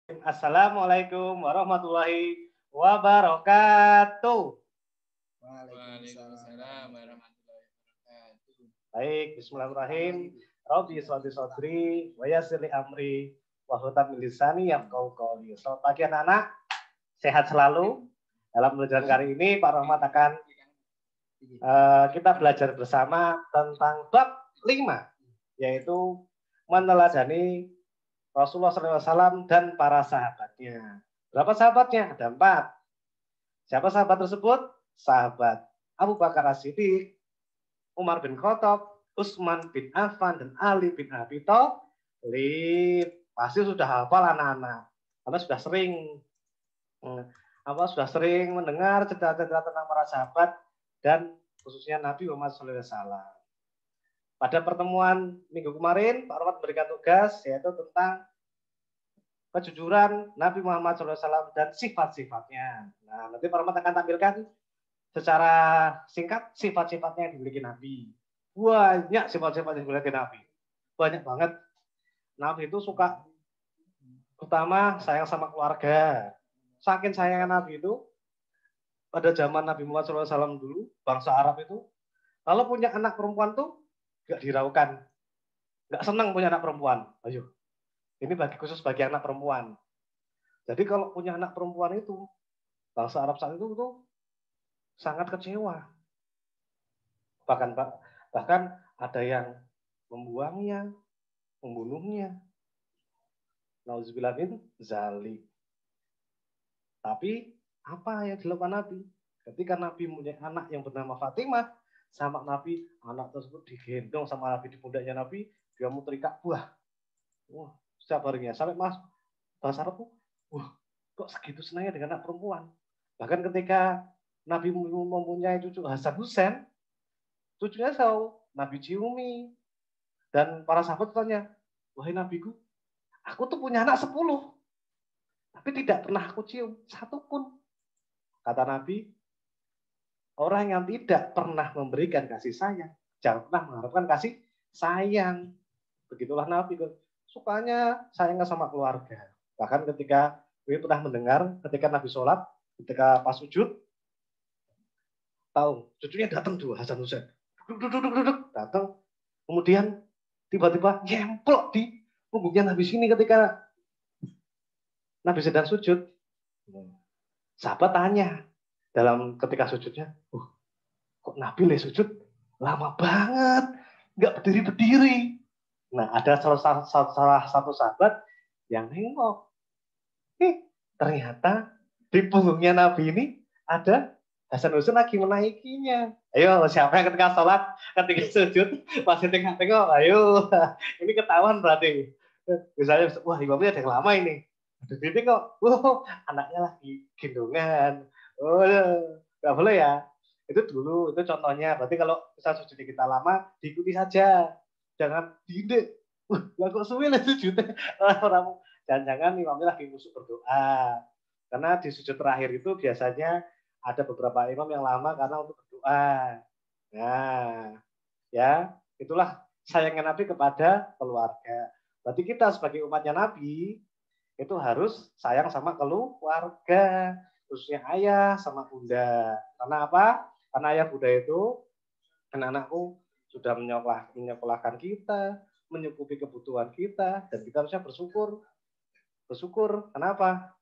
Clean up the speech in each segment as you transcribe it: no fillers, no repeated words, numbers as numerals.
Assalamualaikum warahmatullahi wabarakatuh. Waalaikumsalam warahmatullahi wabarakatuh. Baik, bismillahirrahmanirrahim. Rabbi sholli shodri wa yassir li amri wa hlutam min lisani yafqahu qawli. Selamat pagi anak-anak. Sehat selalu. Dalam pelajaran kali ini Pak Rahmat akan kita belajar bersama tentang bab 5, yaitu meneladani Rasulullah SAW dan para sahabatnya. Berapa sahabatnya? Ada 4. Siapa sahabat tersebut? Sahabat Abu Bakar As-Siddiq, Umar bin Khattab, Utsman bin Affan, dan Ali bin Abi Thalib. Pasti sudah hafal anak-anak. Karena sudah sering mendengar cerita-cerita tentang para sahabat dan khususnya Nabi Muhammad SAW. Pada pertemuan minggu kemarin, Pak Rahmat memberikan tugas yaitu tentang kejujuran Nabi Muhammad SAW dan sifat-sifatnya. Nah, nanti Pak Rahmat akan tampilkan secara singkat sifat-sifatnya yang dimiliki Nabi. Banyak sifat-sifat yang dimiliki Nabi. Banyak banget. Nabi itu suka, pertama sayang sama keluarga. Saking sayangnya Nabi itu, pada zaman Nabi Muhammad SAW dulu, bangsa Arab itu, kalau punya anak perempuan tuh gak diraukan, gak senang punya anak perempuan. Ayo, ini khusus bagi anak perempuan. Jadi kalau punya anak perempuan itu, bangsa Arab saat itu tuh sangat kecewa. Bahkan ada yang membuangnya, membunuhnya. Nauzubillah min zalik. Tapi apa yang dilakukan Nabi? Ketika Nabi punya anak yang bernama Fatimah, sama Nabi, anak tersebut digendong sama Nabi di pundaknya Nabi, dia mau terikat buah. Wah, setiap harinya sampai bangsa Arab, wah, kok segitu senangnya dengan anak perempuan. Bahkan ketika Nabi mempunyai cucu Hasan Husain, cucunya Nabi ciumi, dan para sahabat tanya, wahai Nabiku, aku tuh punya anak 10, tapi tidak pernah aku cium satu pun. Kata Nabi, orang yang tidak pernah memberikan kasih sayang, jangan pernah mengharapkan kasih sayang. Begitulah Nabi, sukanya sayangnya sama keluarga. Bahkan ketika kita pernah mendengar, ketika Nabi sholat, ketika pas sujud, tahu cucunya datang dua, Hasan Husain, duduk, datang, kemudian tiba-tiba nyemplok di punggungnya Nabi sini ketika Nabi sedang sujud. Sahabat tanya dalam ketika sujudnya, kok Nabi sujud lama banget, nggak berdiri-berdiri. Nah, ada salah satu sahabat yang nengok. Ternyata di punggungnya Nabi ini ada Hasan Husain lagi menaikinya. Ayo, siapa yang ketika sholat, ketika sujud, masih tengok-tengok, ayo. Ini ketahuan berarti. Misalnya, wah imamnya ada yang lama ini. Jadi kok, anaknya lagi gendongan. Oh, nggak boleh ya. Itu dulu, itu contohnya. Berarti kalau misal sujud kita lama, diikuti saja. Jangan diindek. Lah kok suwi lah sujudnya. Jangan-jangan imamnya lagi musuh berdoa. Karena di sujud terakhir itu biasanya ada beberapa imam yang lama karena untuk berdoa. Nah, ya, itulah sayangnya Nabi kepada keluarga. Berarti kita sebagai umatnya Nabi, itu harus sayang sama keluarga, khususnya ayah sama bunda. Karena apa? Karena ayah bunda itu, anak-anakku sudah menyekolahkan kita, mencukupi kebutuhan kita, dan kita harusnya bersyukur. Kenapa?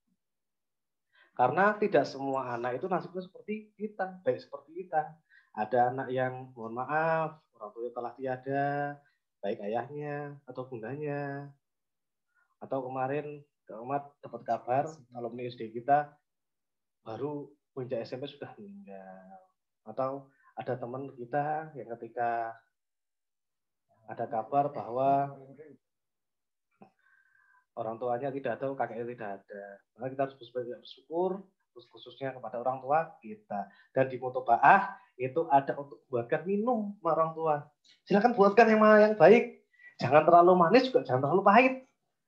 Karena tidak semua anak itu nasibnya seperti kita, baik seperti kita. Ada anak yang, mohon maaf, orang tua telah tiada, baik ayahnya atau bundanya. Atau kemarin Umat dapat kabar alumni SD kita baru puncak SMP sudah meninggal. Atau ada teman kita yang ketika ada kabar bahwa orang tuanya tidak ada, kakeknya tidak ada. Maka kita harus bersyukur, khususnya kepada orang tua kita. Dan di Mutobaah itu ada untuk buatkan minum sama orang tua. Silakan buatkan yang baik. Jangan terlalu manis juga jangan terlalu pahit.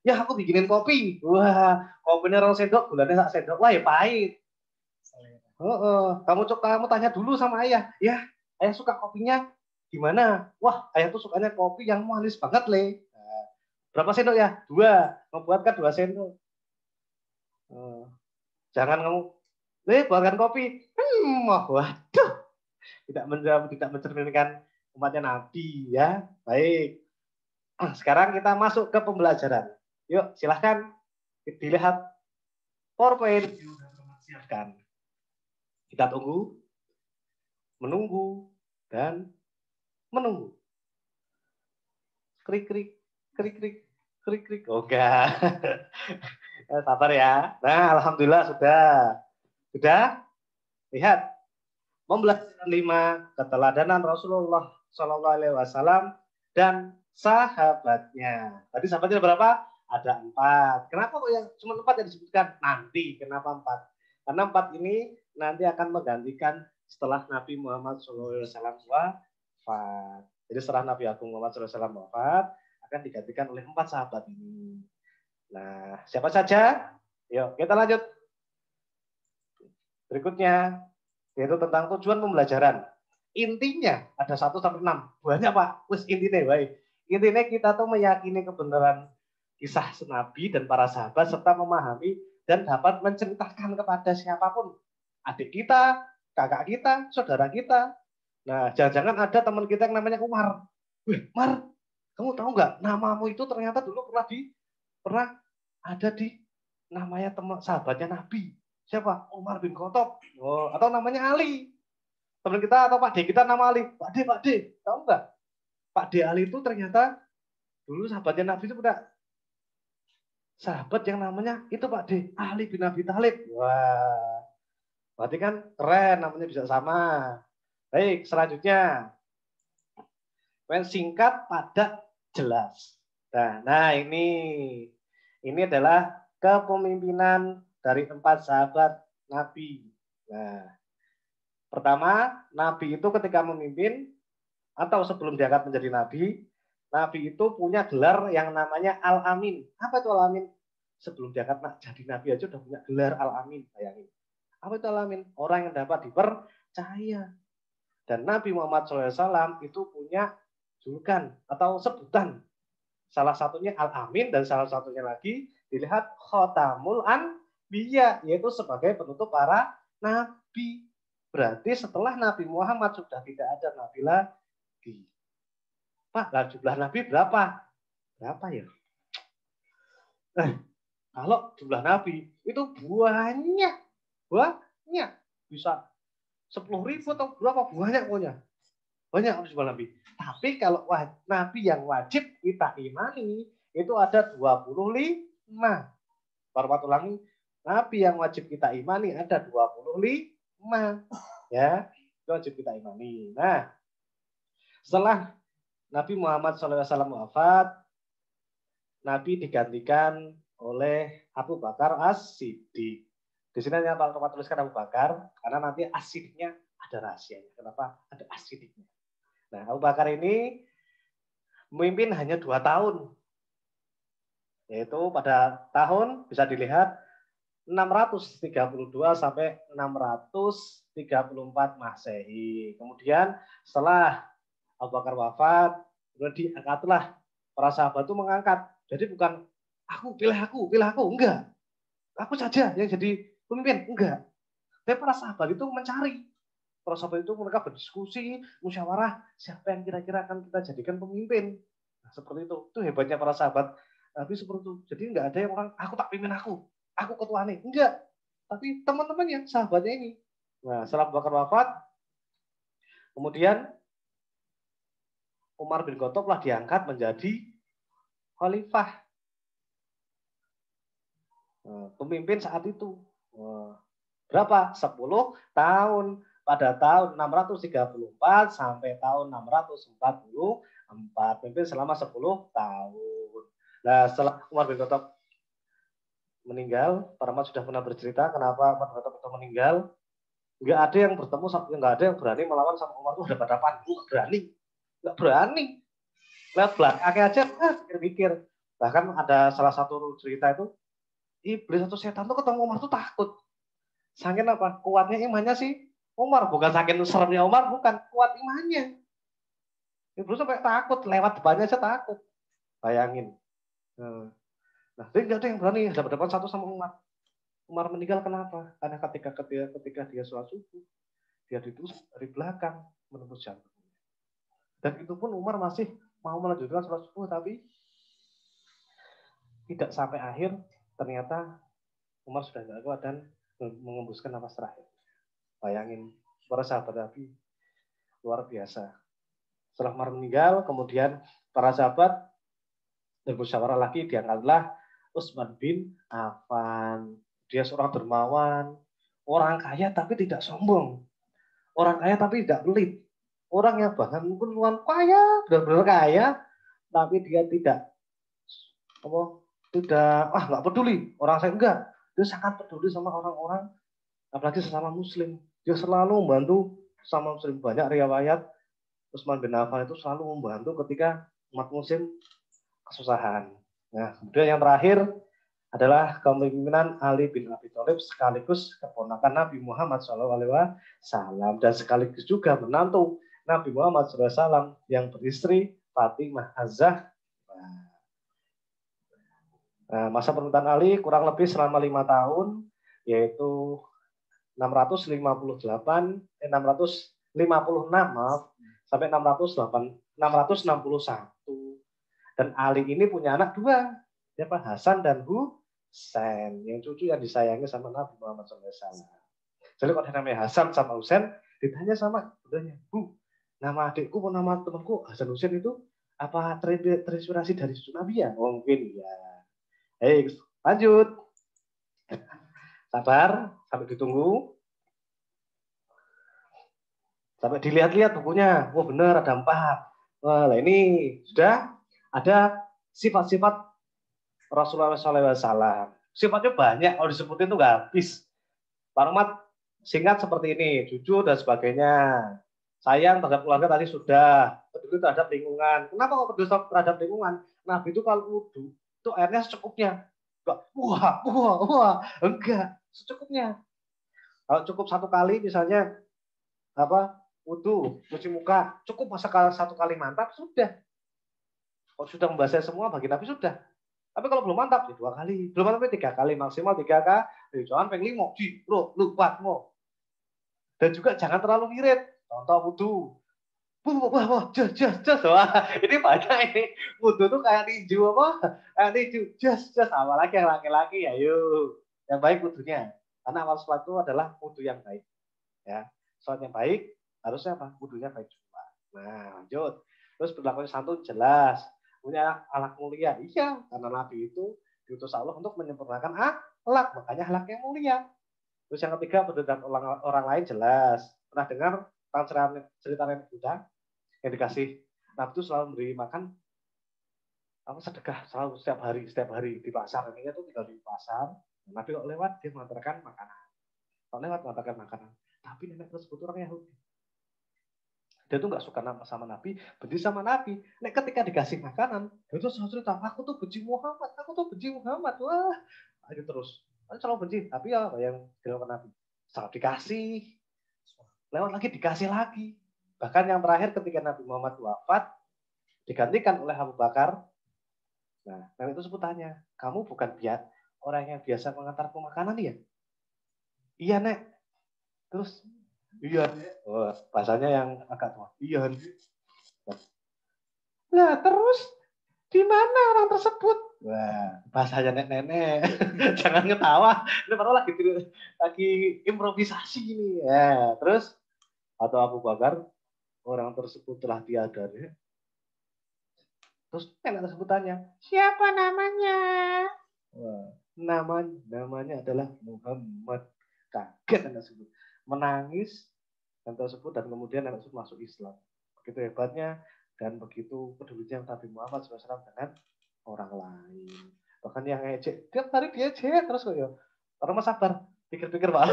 Ya aku bikinin kopi. Wah, kopinya 2 sendok, gulanya 1 sendok. Wah ya pahit. Kamu tanya dulu sama ayah. Ya, ayah suka kopinya gimana? Wah, ayah tuh sukanya kopi yang manis banget, Le. Berapa sendok ya? 2. Membuatkan 2 sendok. Eh, Jangan kamu, buatkan kopi. Waduh, tidak menjawab, tidak mencerminkan umatnya Nabi ya. Baik. Sekarang kita masuk ke pembelajaran. Yuk, silahkan dilihat PowerPoint yang sudah teman siapkan. Kita tunggu, menunggu, dan menunggu. Krik, krik, krik, krik, krik, krik. Oh, enggak. Sabar ya. Nah, alhamdulillah sudah. Sudah? Lihat. Pembelajaran 5, keteladanan Rasulullah Shallallahu Alaihi Wasallam dan sahabatnya. Tadi sahabatnya berapa? Ada 4. Kenapa kok yang cuma 4 yang disebutkan? Nanti kenapa 4? Karena 4 ini nanti akan menggantikan setelah Nabi Muhammad SAW wafat. Jadi setelah Nabi Agung Muhammad SAW wafat, akan digantikan oleh 4 sahabat ini. Nah, siapa saja? Yuk, kita lanjut. Berikutnya, yaitu tentang tujuan pembelajaran. Intinya ada 1 sampai 6. Banyak Pak. Wes intinya baik. Intinya kita tuh meyakini kebenaran kisah Nabi dan para sahabat serta memahami dan dapat menceritakan kepada siapapun. Adik kita, kakak kita, saudara kita. Nah, jangan-jangan ada teman kita yang namanya Umar. Wih, Mar, kamu tahu nggak namamu itu ternyata dulu pernah ada di namanya teman sahabatnya Nabi. Siapa? Umar bin Khattab. Oh, atau namanya Ali. Teman kita atau Pak D kita nama Ali. Pak D. Tahu nggak? Pak D Ali itu ternyata dulu sahabatnya Nabi itu punya sahabat yang namanya itu Pak D. Ali bin Abi Thalib. Wah, berarti kan keren namanya bisa sama. Baik, selanjutnya. Singkat, padat, jelas. Nah ini adalah kepemimpinan dari 4 sahabat Nabi. Nah, pertama, Nabi itu ketika memimpin atau sebelum diangkat menjadi Nabi, Nabi itu punya gelar yang namanya Al-Amin. Apa itu Al-Amin? Sebelum diangkat jadi Nabi aja udah punya gelar Al-Amin. Bayangin. Apa itu Al-Amin? Orang yang dapat dipercaya. Dan Nabi Muhammad SAW itu punya julukan atau sebutan. Salah satunya Al-Amin dan salah satunya lagi dilihat Khotamul Anbiya, yaitu sebagai penutup para nabi. Berarti setelah Nabi Muhammad sudah tidak ada nabi lagi. Pak, lah jumlah nabi berapa? Berapa ya? Kalau jumlah nabi itu banyak. Bisa 10.000 atau berapa? Banyak pokoknya. Banyak jumlah nabi. Tapi kalau nabi yang wajib kita imani itu ada 25. Baru ulangi, nabi yang wajib kita imani ada 25. Ya, itu wajib kita imani. Nah, setelah Nabi Muhammad SAW wafat, Nabi digantikan oleh Abu Bakar As-Siddiq. Di sini yang Pak tuliskan Abu Bakar, karena nanti As-Siddiqnya ada rahasianya. Kenapa ada As-Siddiqnya? Nah, Abu Bakar ini memimpin hanya 2 tahun. Yaitu pada tahun bisa dilihat 632 sampai 634 Masehi. Kemudian setelah Abu Bakar wafat, kemudian diangkatlah para sahabat itu mengangkat. Jadi bukan pilih aku, enggak. Aku saja yang jadi pemimpin, enggak. Tapi para sahabat itu mencari. Para sahabat itu mereka berdiskusi, musyawarah, siapa yang kira-kira akan kita jadikan pemimpin. Nah, seperti itu. Itu hebatnya para sahabat. Tapi seperti itu. Jadi enggak ada yang orang, aku tak pimpin aku ketua nih. Enggak. Tapi teman-temannya, sahabatnya ini. Nah, setelah Abu Bakar wafat, kemudian Umar bin Khattab lah diangkat menjadi khalifah. Pemimpin saat itu. Berapa? 10 tahun. Pada tahun 634 sampai tahun 644. Pemimpin selama 10 tahun. Nah, setelah Umar bin Khattab meninggal, para umat sudah pernah bercerita kenapa Umar bin Khattab itu meninggal. Nggak ada yang bertemu, nggak ada yang berani melawan sama Umar itu hadapan-hadapan. Nggak berani. Lihat belakangnya aja, pikir-pikir. Bahkan ada salah satu cerita itu, iblis atau setan tuh ketemu Umar tuh takut. Saking apa? Kuatnya imannya sih Umar, bukan saking seremnya Umar, bukan, kuat imannya. Iblis sampai takut, lewat depannya aja takut. Bayangin. Nah, jadi nggak ada yang berani hadapan-hadapan satu sama Umar. Umar meninggal kenapa? Karena ketika dia sholat subuh, dia ditusuk dari belakang menembus jantungnya. Dan itu pun Umar masih mau melanjutkan sholat subuh, tapi tidak sampai akhir. Ternyata Umar sudah tidak kuat dan mengembuskan nafas terakhir. Bayangin, para sahabat Nabi luar biasa. Setelah Umar meninggal, kemudian para sahabat bermusyawarah lagi, diangkatlah Utsman bin Affan. Dia seorang dermawan, orang kaya tapi tidak sombong, orang kaya tapi tidak pelit, orang yang bahkan mungkin luar kaya, benar-benar kaya, tapi dia tidak nggak peduli orang saya, enggak, dia sangat peduli sama orang-orang, apalagi sesama Muslim. Dia selalu membantu sama Muslim. Banyak riwayat Utsman bin Affan itu selalu membantu ketika umat Muslim kesusahan. Nah, kemudian yang terakhir adalah kepemimpinan Ali bin Abi Thalib, sekaligus keponakan Nabi Muhammad SAW dan sekaligus juga menantu Nabi Muhammad SAW yang beristri Fatimah Az-Zahra. Nah, masa pemerintahan Ali kurang lebih selama 5 tahun, yaitu 656 maaf, sampai 661. Dan Ali ini punya anak 2, siapa? Hasan dan Husain, yang cucu yang disayangi sama Nabi Muhammad SAW. Jadi kalau namanya Hasan sama Husain, ditanya sama bundanya, Bu, nama adikku atau nama temanku Hasan Husain itu apa terinspirasi dari cucu Nabi ya? Oh, mungkin ya. Lanjut. Sabar, sampai ditunggu. Sampai dilihat-lihat bukunya. Oh benar, ada 4. Wah, ini sudah ada sifat-sifat Rasulullah SAW. Sifatnya banyak, kalau disebutin itu nggak habis. Pak Rahmat singkat seperti ini, jujur dan sebagainya. Sayang terhadap keluarga tadi sudah, peduli terhadap lingkungan. Kenapa kok peduli terhadap lingkungan? Nabi itu kalau wudhu, itu airnya secukupnya. Enggak, wah, enggak, secukupnya. Kalau cukup 1 kali misalnya wudhu, cuci muka, cukup masa 1 kali mantap, sudah. Kalau sudah membasahi semua bagi Nabi sudah. Tapi kalau belum mantap, ya 2 kali. Belum mantap, 3 kali. Maksimal 3 kali. Jangan pengen 5. Lupa. Dan juga jangan terlalu ngirit. Contoh wudhu. Wah, jas. Wah, ini banyak ini. Wudhu tuh kayak tinju Kayak tinju. Jas. Apalagi yang laki-laki ya yuk. Yang baik wudhunya. Karena awal sholat itu adalah wudhu yang baik. Ya. Sholat yang baik, harusnya apa? Wudhunya baik juga. Nah, lanjut. Terus berlakunya santun jelas. Punya akhlak mulia. Iya, karena Nabi itu diutus Allah untuk menyempurnakan akhlak. Makanya akhlaknya mulia. Terus yang ketiga, berdebat orang lain jelas. Pernah dengar cerita Nabi Buddha yang dikasih Nabi itu selalu memberi makan sedekah selalu setiap hari di pasar. Ini tuh tinggal di pasar. Nabi kok lewat dia mengantarkan makanan. Kok lewat mengantarkan makanan. Tapi nenek tersebut orang Yahudi. Dia tuh nggak suka sama Nabi, benci sama Nabi. Nek ketika dikasih makanan, dia tuh selalu cerita, aku tuh benci Muhammad. Wah, aja terus. Selalu benci. Tapi ya yang dilakukan Nabi, selalu dikasih, lewat lagi dikasih lagi. Bahkan yang terakhir ketika Nabi Muhammad wafat, digantikan oleh Abu Bakar. Nah, nenek tersebut tanya, kamu bukan orang yang biasa mengantarku makanan ya? Iya, Nek. Terus iya. Oh, bahasanya yang agak tua. Iya. Nah, terus di mana orang tersebut? Wah, bahasanya nenek-nenek. Jangan ketawa. Ini baru lagi improvisasi ini. Ya, terus atau Abu Bakar, orang tersebut telah tiada. Terus nenek tersebut tanya, siapa namanya? Wah, namanya adalah Muhammad. Kaget anak tersebut. Menangis tersebut dan kemudian anak tersebut masuk Islam. Begitu hebatnya dan begitu pedulinya Nabi Muhammad SAW dengan orang lain. Bahkan yang ngejek, tiap hari dia ngejek terus kok ya. Orang mah sabar, pikir-pikir Pak.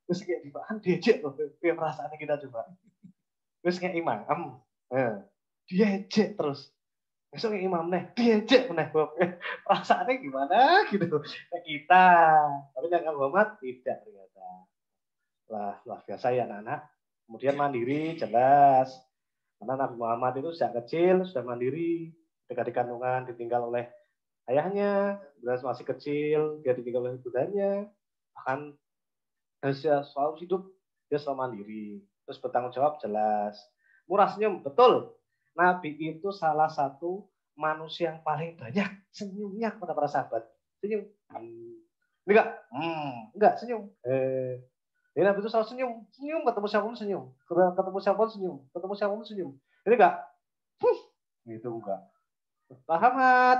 Terus kayak di bahan diejek loh, kayak perasaannya kita coba. Terus kayak imam, dia ejek terus. Besok kayak imam nih, diejek meneh. Perasaannya gimana gitu. Kayak kita. Tapi yang Muhammad tidak ternyata. Luar biasa ya anak-anak. Kemudian mandiri, jelas. Karena Nabi Muhammad itu sejak kecil sudah mandiri. Ketika di kandungan ditinggal oleh ayahnya, kemudian masih kecil, dia ditinggal oleh ibundanya, bahkan dia selalu hidup, dia selalu mandiri, terus bertanggung jawab jelas, murah senyum, betul. Nabi itu salah satu manusia yang paling banyak senyumnya kepada para sahabat. Senyum. Enggak. Enggak, senyum. Jadi Nabi itu selalu senyum. Senyum, ketemu siapa pun senyum. Ketemu siapa pun senyum. Ketemu siapa pun senyum. Jadi enggak. Gitu enggak. Pak Rahmat.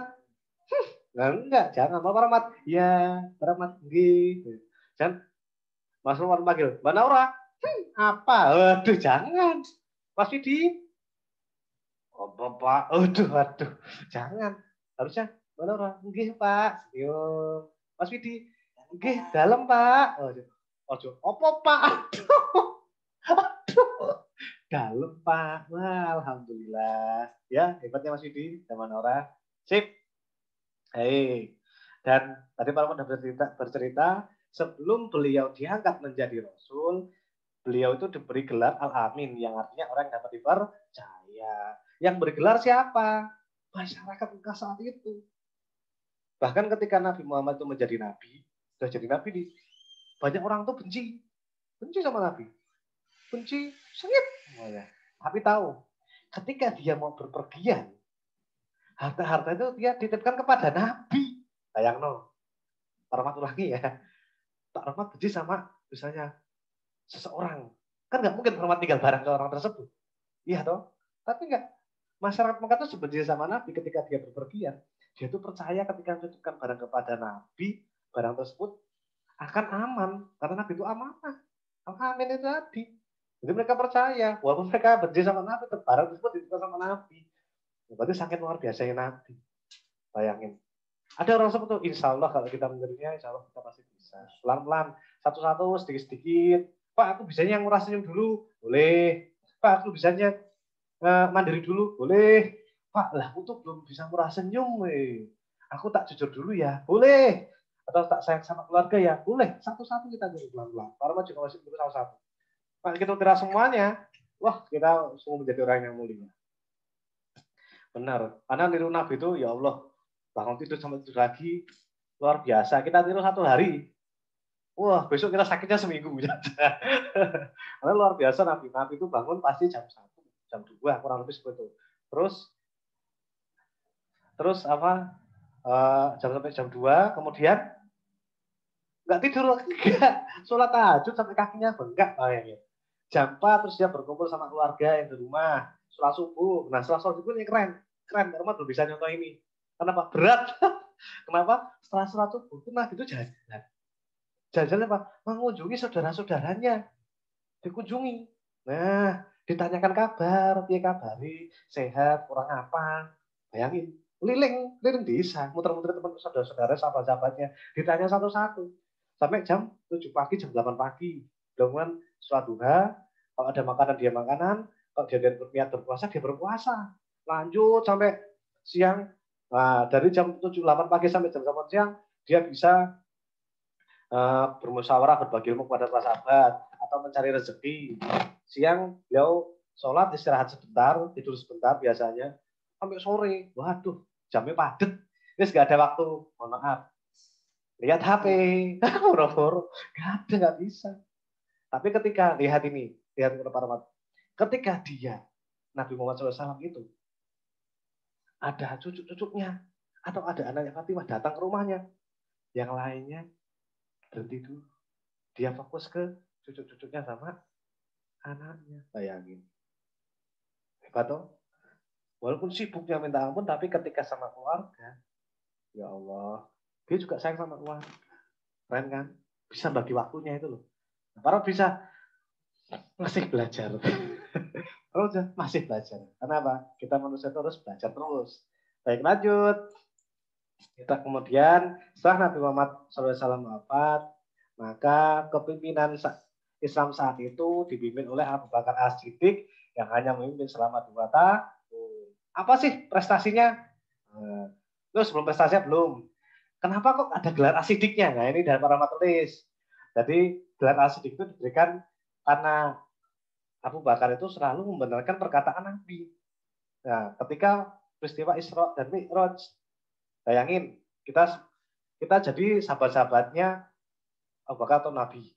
Enggak, jangan. Pak Rahmat. Iya, Pak Rahmat. Gitu. Jangan. Mas Rahmat panggil. Mbak Naura. Apa? Waduh, jangan. Mas Widi. Oh, Bapak. Waduh. Jangan. Harusnya Mbak Naura. Nggih, Pak. Yo. Mas Widi. Nggih, dalam, Pak. Ojo. Opo, Pak? Aduh. Dalam, Pak. Wah, alhamdulillah. Ya, hebatnya Mas Widi sama Nora. Sip. Hei. Dan tadi Pak Rahmat bercerita sebelum beliau diangkat menjadi Rasul, beliau itu diberi gelar Al-Amin, yang artinya orang yang dapat dipercaya. Yang bergelar siapa? Masyarakat Mekah saat itu. Bahkan ketika Nabi Muhammad itu menjadi Nabi, sudah jadi Nabi, banyak orang tuh benci sama Nabi. Benci, sengit. Oh ya. Tapi tahu, ketika dia mau berpergian, harta-harta itu dia titipkan kepada Nabi. Sayang no. Pak Rahmat lagi ya. Pak Rahmat benci sama misalnya seseorang. Kan nggak mungkin Pak Rahmat tinggal bareng ke orang tersebut. Iya toh? Tapi nggak. Masyarakat Mekah itu sebenci sama Nabi ketika dia berpergian. Dia itu percaya ketika menitipkan barang kepada Nabi, barang tersebut akan aman. Karena Nabi itu amanah. Amin itu tadi. Jadi mereka percaya, walaupun mereka benci sama Nabi, barang tersebut dititipkan sama Nabi. Berarti sangat luar biasanya Nabi. Bayangin. Ada orang seperti itu, insya Allah kalau kita menerimanya, insya Allah kita pasti bisa. Pelan-pelan, satu-satu, sedikit-sedikit. Pak, aku bisanya yang murah senyum dulu, boleh. Pak, aku bisanya mandiri dulu, boleh. Pak, lah aku tuh belum bisa murah senyum, aku tak jujur dulu ya, boleh. Atau tak sayang sama keluarga ya, boleh. Satu-satu kita dulu pelan-pelan. Para juga masih dulu satu-satu. Pak, kita kira semuanya, wah kita semua menjadi orang yang mulia. Benar, karena niru Nabi itu, ya Allah, bangun tidur sampai tidur lagi, luar biasa. Kita tidur 1 hari, wah besok kita sakitnya seminggu. Karena luar biasa Nabi itu bangun pasti jam 1, jam 2, kurang lebih seperti itu. Terus apa, jam sampai jam 2, kemudian nggak tidur, enggak. Sholat tahajud sampai kakinya bengkak. Jam 4, terus dia berkumpul sama keluarga yang di rumah, sholat subuh. Nah, setelah sholat subuh ini keren. Rumah belum bisa nyontoh ini. Kenapa? Berat. Kenapa? Setelah sholat subuh, itu Nabi itu jalan. Jalan apa? Mengunjungi saudara-saudaranya. Dikunjungi. Nah, ditanyakan kabar, dia kabari, sehat, kurang apa. Bayangin, keliling desa, muter-muter teman saudara-saudara, sahabat-sahabatnya. Ditanya satu-satu. Sampai jam 7 pagi, jam 8 pagi. Kemudian sholat duha, kalau ada makanan dia makanan, kalau dia berniat berpuasa dia berpuasa. Lanjut sampai siang. Nah, dari jam 7-8 pagi sampai jam 8 siang dia bisa bermusyawarah, berbagi ilmu kepada para sahabat atau mencari rezeki. Siang beliau sholat, istirahat sebentar, tidur sebentar biasanya sampai sore. Waduh, jamnya padet. Ini nggak ada waktu. Mohon maaf. Lihat HP, boro-boro, nggak bisa. Tapi ketika lihat para umat, ketika dia Nabi Muhammad SAW itu ada cucu-cucunya atau ada anaknya Fatimah datang ke rumahnya, yang lainnya berhenti dulu. Dia fokus ke cucu-cucunya sama anaknya. Bayangin. Hebat toh? Walaupun sibuknya minta ampun, tapi ketika sama keluarga, ya Allah, dia juga sayang sama keluarga. Keren kan? Bisa bagi waktunya itu loh. Para bisa masih belajar. Terus masih belajar. Kenapa? Kita manusia terus belajar terus. Baik, lanjut. Kita kemudian setelah Nabi Muhammad SAW wafat, maka kepimpinan Islam saat itu dipimpin oleh Abu Bakar As-Siddiq yang hanya memimpin selama 2 tahun. Apa sih prestasinya? Terus sebelum prestasinya belum. Kenapa kok ada gelar As-Siddiqnya? Nah, ini dari para tulis. Jadi gelar As-Siddiq itu diberikan karena Abu Bakar itu selalu membenarkan perkataan Nabi. Nah, ketika peristiwa Isra dan Mi'raj, bayangin, Kita jadi sahabat-sahabatnya Abu Bakar atau Nabi.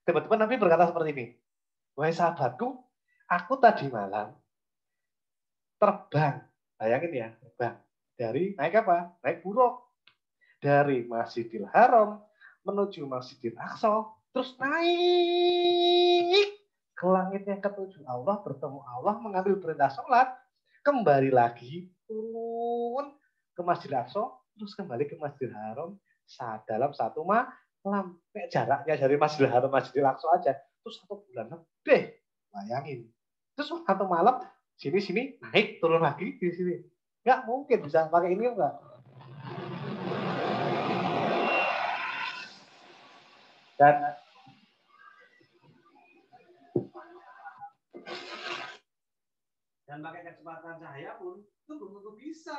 Tiba-tiba Nabi berkata seperti ini. Wahai sahabatku, aku tadi malam terbang. Bayangin ya, terbang. Naik apa? Naik buruk. Dari Masjidil Haram menuju Masjidil Aqsa. Terus naik ke langit yang ketujuh. Allah bertemu Allah, mengambil perintah sholat. Kembali lagi, turun ke Masjidil Aqsa. Terus kembali ke Masjidil Haram dalam satu malam. Jaraknya dari Masjidil Haram Masjidil Aqsa aja. Terus 1 bulan lebih. Bayangin. Terus 1 malam, sini naik, turun lagi di sini. Nggak mungkin bisa pakai ini enggak. Dan pakai kecepatan cahaya pun itu belum tentu bisa.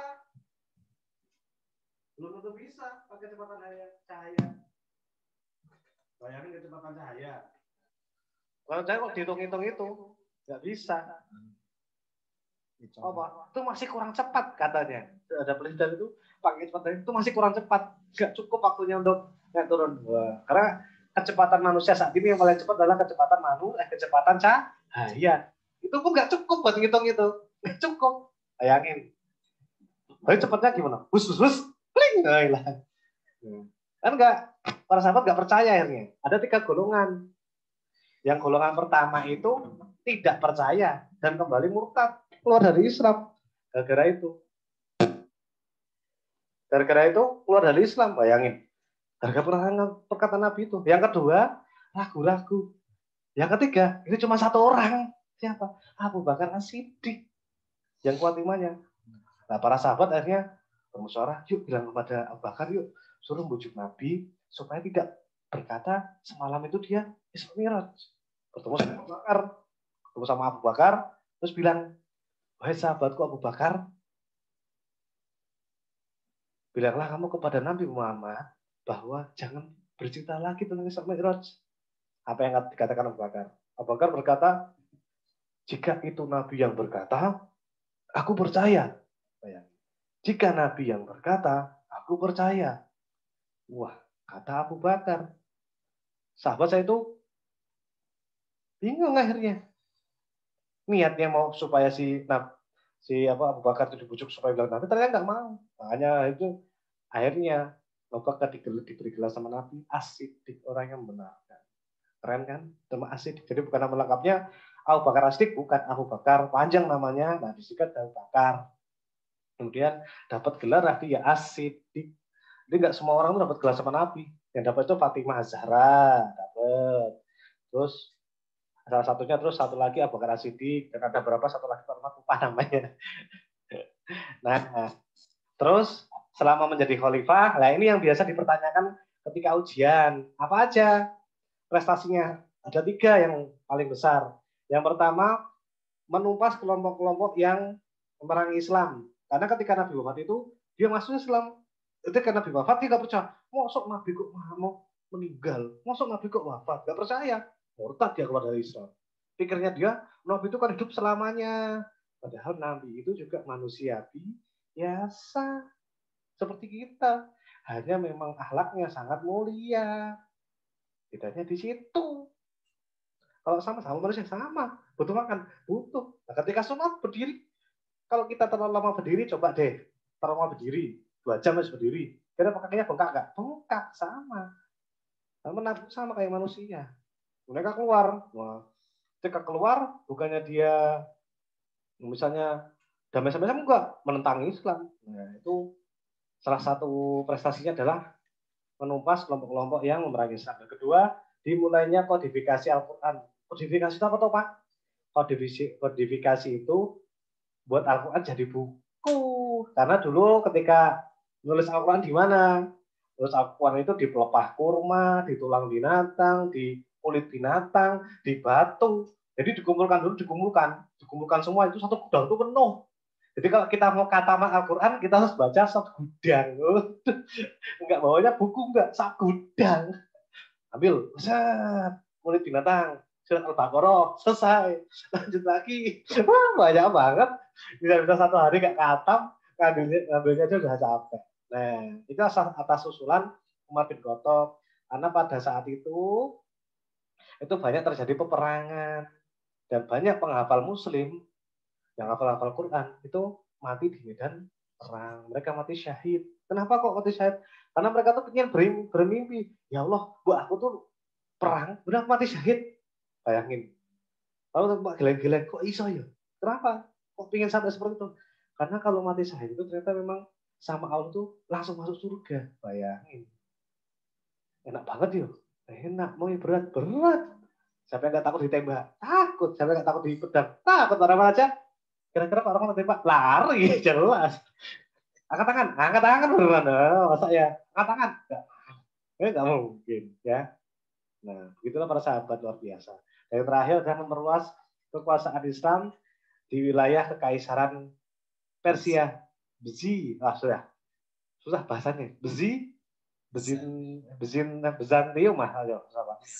Belum tentu bisa pakai kecepatan cahaya. Bayangin kecepatan cahaya. Kalau saya kok dihitung-hitung itu nggak bisa. Apa? Itu masih kurang cepat katanya. Ada presiden itu pakai kecepatan itu masih kurang cepat. Nggak cukup waktunya untuk naik turun. Wah, karena kecepatan manusia saat ini yang paling cepat adalah kecepatan cahaya. Itu pun nggak cukup buat ngitung itu. Nggak cukup. Bayangin. Tapi cepatnya gimana? Hus, pling. Kan nggak, para sahabat nggak percaya akhirnya. Ada 3 golongan. Yang golongan pertama itu tidak percaya dan kembali murtad, keluar dari Islam. Gara-gara itu keluar dari Islam, bayangin. Gara-gara perkataan Nabi itu. Yang kedua, ragu-ragu. Yang ketiga, ini cuma 1 orang. Siapa? Abu Bakar As-Siddiq. Yang kuat imannya. Nah, para sahabat akhirnya bermusyawarah, yuk bilang kepada Abu Bakar, yuk suruh bujuk Nabi supaya tidak berkata semalam itu dia Isra Mi'raj. Bertemu sama Abu Bakar, terus bilang, wahai sahabatku Abu Bakar, bilanglah kamu kepada Nabi Muhammad bahwa jangan bercerita lagi tentang Isra Mi'raj. Apa yang dikatakan Abu Bakar? Abu Bakar berkata, jika itu Nabi yang berkata, aku percaya. Jika Nabi yang berkata, aku percaya. Wah, kata Abu Bakar. Sahabat saya itu bingung akhirnya. Niatnya mau supaya Abu Bakar itu dibujuk supaya bilang Nabi, ternyata nggak mau. Makanya itu akhirnya Abu Bakar diberi gelar sama Nabi As-Siddiq, orang yang membenarkan. Keren kan? Nama As-Siddiq. Jadi bukan nama lengkapnya Abu Bakar As-Siddiq, bukan Abu Bakar, panjang namanya, nah disingkat Abu Bakar. Kemudian dapat gelar Nabi ya As-Siddiq. Jadi nggak semua orang tuh dapat gelar sama Nabi. Yang dapat itu Fatimah Az-Zahra, dapat. Terus salah satunya, terus satu lagi Abu Bakar As-Siddiq, dan ada berapa satu lagi lupa namanya. Nah, terus selama menjadi khalifah, nah ini yang biasa dipertanyakan ketika ujian. Apa aja prestasinya? Ada 3 yang paling besar. Yang pertama, menumpas kelompok-kelompok yang memerangi Islam. Karena ketika Nabi wafat itu, dia masuk Islam. Itu karena Nabi wafat, dia nggak percaya. Mosok Nabi kok mau meninggal? Mosok Nabi kok wafat? Nggak percaya. Murtad dia keluar dari Islam. Pikirnya dia, Nabi itu kan hidup selamanya. Padahal Nabi itu juga manusia biasa. Seperti kita. Hanya memang akhlaknya sangat mulia. Bedanya di situ. Kalau sama-sama manusia sama. Butuh makan? Butuh. Nah, ketika sholat berdiri. Kalau kita terlalu lama berdiri, coba deh. Terlalu lama berdiri. 2 jam harus berdiri. Kira-kira kakinya bengkak nggak? Bengkak, sama. Sama kayak manusia. Mereka keluar. Wah, ketika keluar, bukannya dia misalnya damai-damai enggak, menentang Islam. Nah, itu salah satu prestasinya adalah menumpas kelompok-kelompok yang memerangi Islam. Yang kedua, dimulainya kodifikasi Al-Quran. Kodifikasi itu apa toh, Pak? Kodifikasi itu buat Al-Quran jadi buku. Karena dulu ketika nulis Al-Quran di mana? Nulis Al-Quran itu di pelepah kurma, di tulang binatang, di kulit binatang, di batu. Jadi dikumpulkan semua itu satu gudang itu penuh. Jadi kalau kita mau katamat Al-Quran, kita harus baca 1 gudang. Enggak bawanya buku, enggak, 1 gudang. Ambil, kulit binatang, surat Al-Baqarah, selesai. Lanjut lagi. Wah, banyak banget. Bisa 1 hari nggak katam, ngambilnya aja udah capek. Nah, itu atas usulan Umar bin Khattab. Karena pada saat itu banyak terjadi peperangan. Dan banyak penghafal muslim yang hafal-hafal Quran itu mati di medan perang. Mereka mati syahid. Kenapa kok mati syahid? Karena mereka tuh ingin bermimpi. Ya Allah, buat aku tuh perang, udah mati syahid. Bayangin. Lalu Pak geleng-geleng, kok iso ya? Kenapa? Kok pengen sampai seperti itu? Karena kalau mati syahid itu ternyata memang sama Allah tuh langsung masuk surga. Bayangin. Enak banget ya. Enak, mau berat. Siapa yang nggak takut ditembak? Takut. Siapa yang nggak takut di pedang? Takut. Orang aja. Kira-kira Pak Romo tembak? Lari, jelas. Angkat tangan beneran. Masa ya? Angkat tangan? Nggak mungkin. Ya. Nah, begitulah para sahabat luar biasa. Dan terakhir adalah memperluas kekuasaan Islam di wilayah kekaisaran Persia. Bezi, susah bahasanya. Bizantium lah,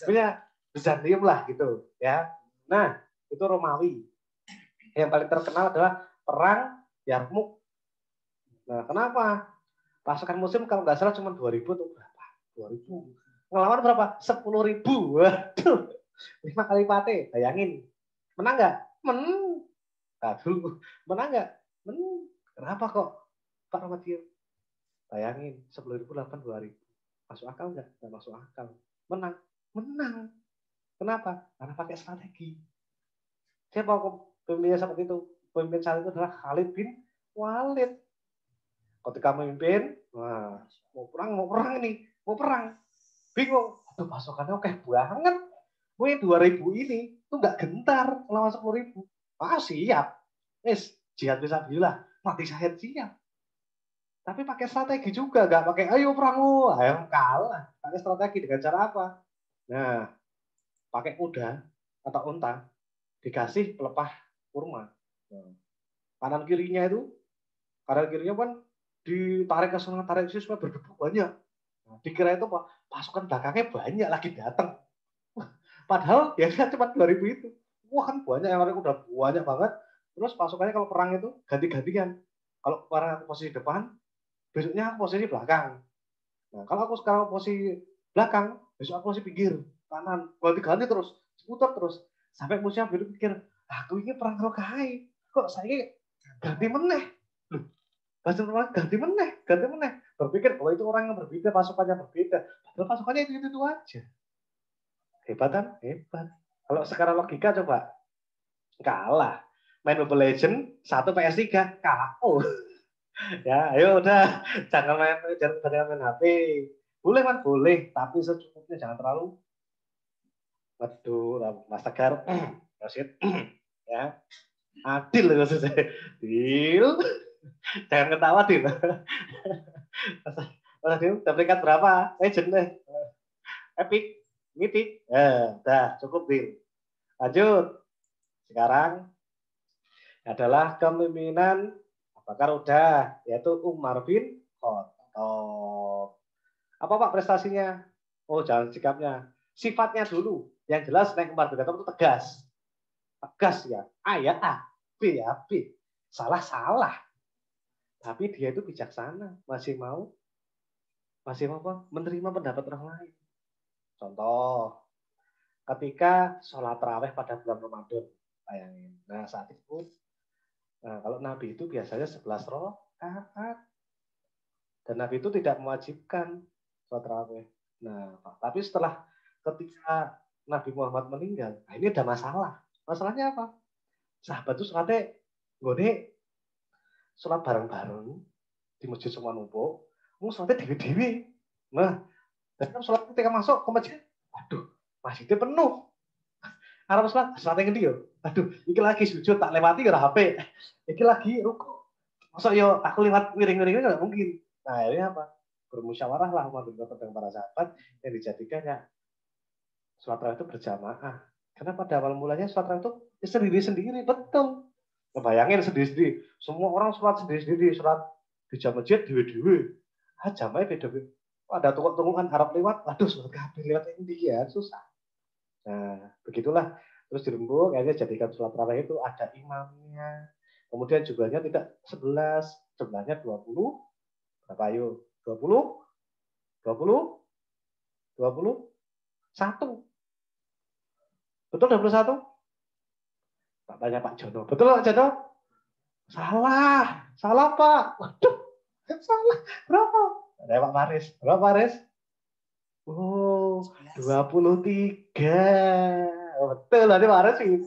punya Bizantium lah gitu, ya. Nah, itu Romawi. Yang paling terkenal adalah perang Yarmuk. Nah, kenapa? Pasukan Muslim kalau nggak salah cuma 2.000 atau berapa? 2.000. Ngelawan berapa? 10.000. Waduh, 5 kali pate. Bayangin. Menang nggak? Menang. Aduh, menang nggak? Menang. Kenapa kok Pak Rahmatio? Bayangin, 10.000 lawan 2.000. Masuk akal nggak? Nggak masuk akal. Menang. Menang. Kenapa? Karena pakai strategi. Siapa pemimpinnya seperti itu? Pemimpin saat itu adalah Khalid bin Walid. Ketika memimpin, wah, mau perang ini, mau perang. Bingung. Aduh, pasukannya oke banget. Wih, 2.000 ini tuh nggak gentar lawan 10.000. Ah, siap. Jihad fisabilillah, mati syahid siap. Tapi pakai strategi juga, nggak pakai ayo perang lu, ayo kalah. Pakai strategi dengan cara apa? Nah, pakai kuda atau unta, dikasih pelepah kurma. Nah, kanan kirinya kan ditarik ke sana, tarik ke supaya berdebu banyak. Nah, dikira itu pasukan belakangnya banyak lagi datang. Padahal ya cuma 2.000 itu. Wah kan banyak yang udah banyak banget. Terus pasukannya kalau perang itu ganti-gantian. Kalau perang aku posisi depan, besoknya aku posisi belakang. Nah kalau aku sekarang posisi belakang, besok aku posisi pinggir kanan. Ganti-ganti terus, seputar terus. Sampai musuhnya berpikir, aku ini perang rokai. Kok saya ganti meneh? Loh, ganti meneh. Berpikir bahwa itu orang yang berbeda, pasukannya berbeda. Padahal pasukannya itu aja. Hebat kan? Hebat. Kalau sekarang logika coba, kalah. Main Mobile Legends, 1 PS3, KO. Ya, ayo udah. Jangan main HP. Boleh kan? Boleh. Tapi secukupnya jangan terlalu. Waduh, Mas Tegar. Ya. Adil maksudnya. Deal. Jangan ketawa, Dil. Mas Adil, udah peringkat berapa? Legend deh. Epic. Mythic. Udah, cukup, Dil. Lanjut. Sekarang adalah kepemimpinan Bakar udah, yaitu Umar bin Khattab. Apa Pak prestasinya? Oh, jangan sikapnya. Sifatnya dulu. Yang jelas naik Umar bin Khattab itu tegas. Tegas ya. A ya A, B ya B. Salah. Tapi dia itu bijaksana, masih mau apa? Menerima pendapat orang lain. Contoh, ketika sholat tarawih pada bulan Ramadan, bayangin. Nah, saat itu kalau Nabi itu biasanya 11 rakaat. Dan Nabi itu tidak mewajibkan sholat tarawih. Nah, tapi setelah ketika Nabi Muhammad meninggal, nah ini ada masalah. Masalahnya apa? Sahabat itu sholatnya ngone sholat bareng-bareng di masjid semua numpuk, mau sholatnya dewi-dewi. Nah, dan kan sholat ketika masuk ke masjid, waduh, masjidnya penuh. Arab sholat yang gede yo. Aduh, iki lagi sujud tak lewati ke HP. Iki lagi ruku. Masuk yo aku lewat miring-miring nggak mungkin. Nah, ini apa? Bermusyawarah lah Umar bin Khattab dengan para sahabat yang dijadikan ya sholat tarawih itu berjamaah. Karena pada awal mulanya sholat tarawih itu sendiri-sendiri, betul. Ngebayangin sendiri-sendiri. Semua orang sholat sendiri-sendiri, sholat di jam masjid dewe-dewe. Jamnya beda-beda. Ada tunggu-tungguan Arab lewat, aduh sholat kabeh lewat ini ya, susah. Nah, begitulah. Terus dirembuk, akhirnya jadikan sholat tarawih itu ada imamnya. Kemudian jumlahnya tidak 11, jumlahnya 20 Berapa ayo? 20? 20? 21? Betul 21? Tak tanya Pak Jono. Betul Pak Jono? Salah. Salah Pak. Waduh. Salah. Berapa? Ada Pak Maris. Berapa Maris? Oh, 23. Oh, betul, tadi Maris itu.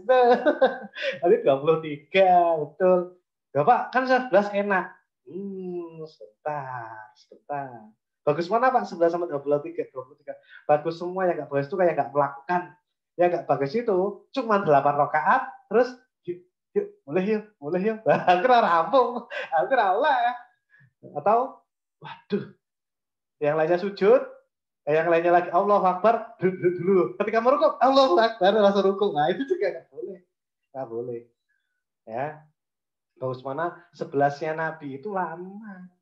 Tadi 23, betul. Bapak kan 11 enak. Sebentar. Bagus mana Pak? 11 sama 23. Bagus semua, yang nggak bagus itu kayak nggak melakukan. Yang nggak bagus itu cuma 8 rakaat, terus yuk, boleh yuk. Hampir rampung, hampir Allah. Atau, waduh, yang lainnya sujud, yang lainnya lagi Allahu Akbar dulu. Ketika merukuk Allahu Akbar langsung rukuk. Nah itu juga nggak boleh. Ya, bagus mana 11-nya Nabi itu lama.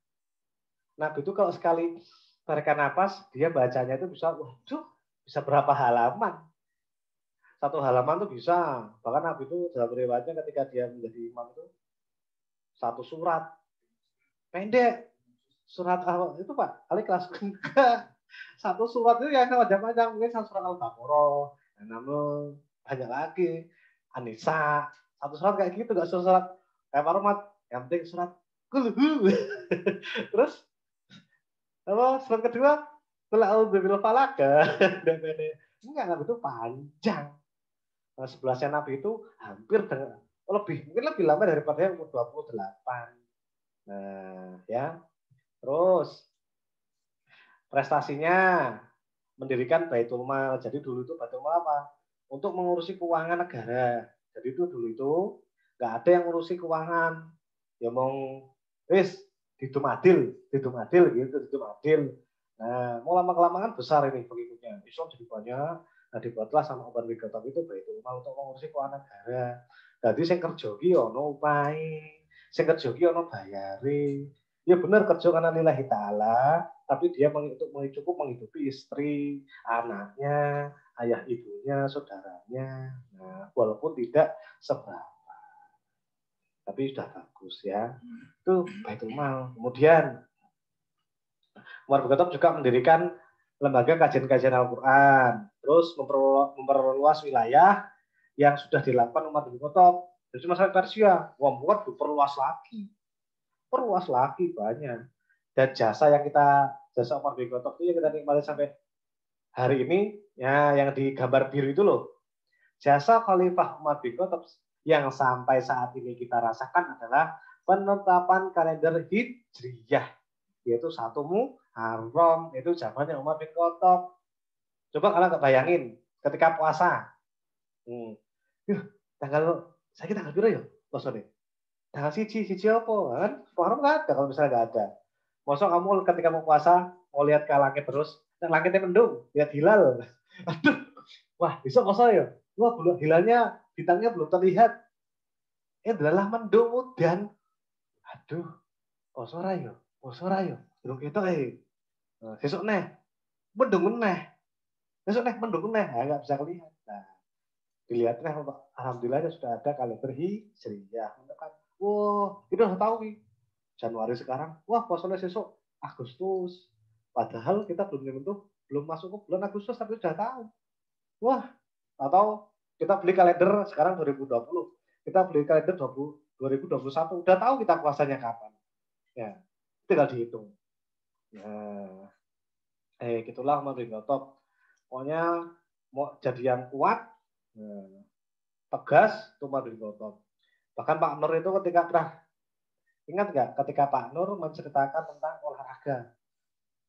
Nabi itu kalau sekali tarik nafas, dia bacanya itu bisa, waduh, bisa berapa halaman. Satu halaman tuh bisa. Bahkan Nabi itu dalam riwayatnya ketika dia menjadi imam itu satu surat pendek. Surat itu Pak, kali kelas enggak. Satu surat itu yang panjang-panjang, mungkin satu surat Al-Baqarah, namun banyak lagi, An-Nisa, satu surat kayak gitu, nggak surat kayak Marumat, yang penting surat Kulhu. Terus apa surat kedua, Qul a'udzu birabbil falaq. Enggak, itu panjang. Nah, 11-nya Nabi itu hampir mungkin lebih lama daripada yang umur 28. Nah, ya. Terus prestasinya mendirikan Baitul Mal. Jadi dulu itu Baitul Mal apa? Untuk mengurusi keuangan negara. Jadi itu dulu itu nggak ada yang ngurusi keuangan. Ya mau dihitung adil gitu, dihitung adil. Nah, mau lama-kelamaan besar ini pengikutnya. Islam jadi banyak. Nah, dibuatlah sama Umar bin Khattab itu Baitul Mal untuk mengurusi keuangan negara. Jadi sing kerja ki ono upahe, sing kerja ki ono bayare. Ya benar kerja karena lillahi ta'ala, tapi dia cukup menghidupi istri, anaknya, ayah ibunya, saudaranya. Nah, walaupun tidak seberapa, tapi sudah bagus ya. Itu Baitul Mal. Kemudian Umar bin Khattab juga mendirikan lembaga kajian-kajian Al-Quran, terus memperluas wilayah yang sudah dilakukan Umar bin Khattab. Jadi masalah Persia, membuat diperluas lagi banyak. Dan jasa Umar bin Khattab itu yang kita nikmati sampai hari ini, ya yang di gambar biru itu loh. Jasa Khalifah Umar bin Khattab yang sampai saat ini kita rasakan adalah penetapan kalender Hijriyah, yaitu 1 Muharram, itu zamannya Umar bin Khattab. Coba kalian kebayangin ketika puasa. Saya tanggal biru ya, puasa nih. Tanggal siji apa kan? Muharram nggak ada kalau misalnya nggak ada. Masa kamu ketika mau puasa mau lihat ke langit terus, dan langitnya mendung, lihat hilal. Aduh, wah besok puasa ya. Wah hilalnya bintangnya belum terlihat. Adalah mendung dan aduh, puasa rayo. Belum kita besok mendung mendung nggak bisa lihat. Nah, dilihatnya alhamdulillah sudah ada kalender Hijriyah. Wah, kita udah tahu nih. Januari sekarang, wah puasanya besok Agustus. Padahal kita belum masuk ke bulan Agustus tapi sudah tahu. Wah, atau kita beli kalender sekarang 2020. Kita beli kalender 2021, udah tahu kita puasanya kapan. Ya, tinggal dihitung. Nah, gitulah Umar bin Khattab. Pokoknya mau jadi yang kuat, tegas, itu Umar bin Khattab. Bahkan Pak Nur itu ketika ingat nggak ketika Pak Nur menceritakan tentang olahraga.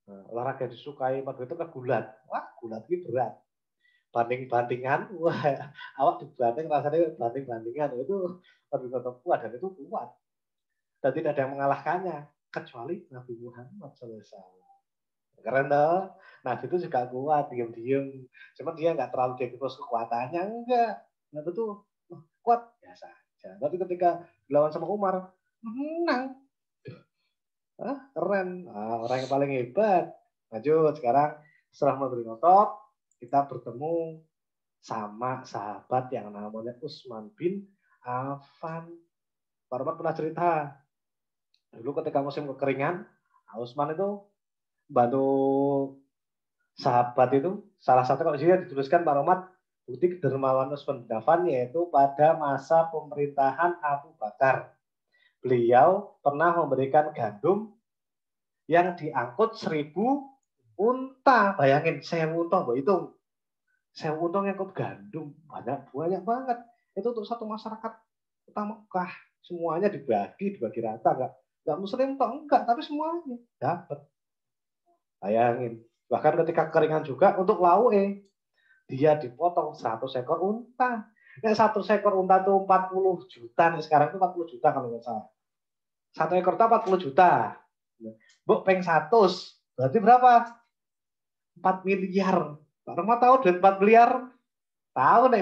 Nah, olahraga disukai Umar bin Khattab gulat. Wah, gulat itu berat. Banding-bandingan, wah, awak dibanding rasanya banding-bandingan itu Umar bin Khattab kuat dan itu kuat. Dan tidak ada yang mengalahkannya kecuali Nabi Muhammad SAW. Keren dong. Nabi itu juga kuat, diam-diam. Cuma dia nggak terlalu terus kekuatannya, enggak. Nabi itu kuat biasa aja. Tapi ketika dilawan sama Umar, menang. Keren. Orang yang paling hebat. Lanjut sekarang setelah Umar bin Khattab, kita bertemu sama sahabat yang namanya Utsman bin Affan. Pak Rahmat pernah cerita. Dulu ketika musim kekeringan, Utsman itu bantu sahabat itu, salah satu kalau sini dituliskan Pak Romat, bukti kedermawan Utsman bin Affan yaitu pada masa pemerintahan Abu Bakar. Beliau pernah memberikan gandum yang diangkut 1.000 unta. Bayangin, 1.000 unta, Mbak hitung. 1.000 unta ngangkut gandum, banyak banget. Itu untuk satu masyarakat kota Mekah. Semuanya dibagi rata, enggak muslim toh, enggak, tapi semuanya dapat. Bayangin. Bahkan ketika keringan juga untuk lauke, dia dipotong 100 ekor unta. Nah, 100 ekor unta itu 40 juta. Nih, sekarang itu 40 juta kalau nggak salah. 1 ekor itu 40 juta. Buk peng 100. Berarti berapa? 4 miliar. Pak Rahmat tahu duit 4 miliar? Tahu nih.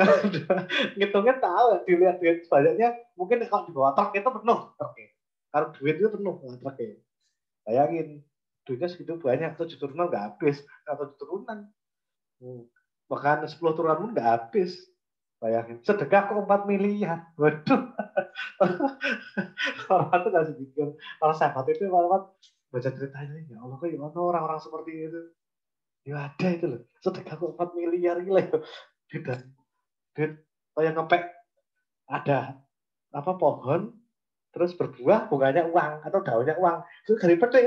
Ngitungnya tahu. Dilihat duit banyaknya. Mungkin kalau di bawah truk itu penuh. Oke. Kalau duit itu penuh. Truknya. Bayangin. Duitnya segitu banyak. 7 turunan nggak habis. 7 turunan. Bahkan 10 turunan pun nggak habis. Bayangin. Sedekah kok 4 miliar. Waduh. Orang itu nggak sedikit. Kalau sahabat itu orang baca ceritanya, ya Allah kok gimana orang-orang seperti itu. Ya ada itu loh. Sedekah kok 4 miliar gila ya. Duit yang ngepek ada apa pohon terus berbuah bunganya uang atau daunnya uang. Itu dari petik.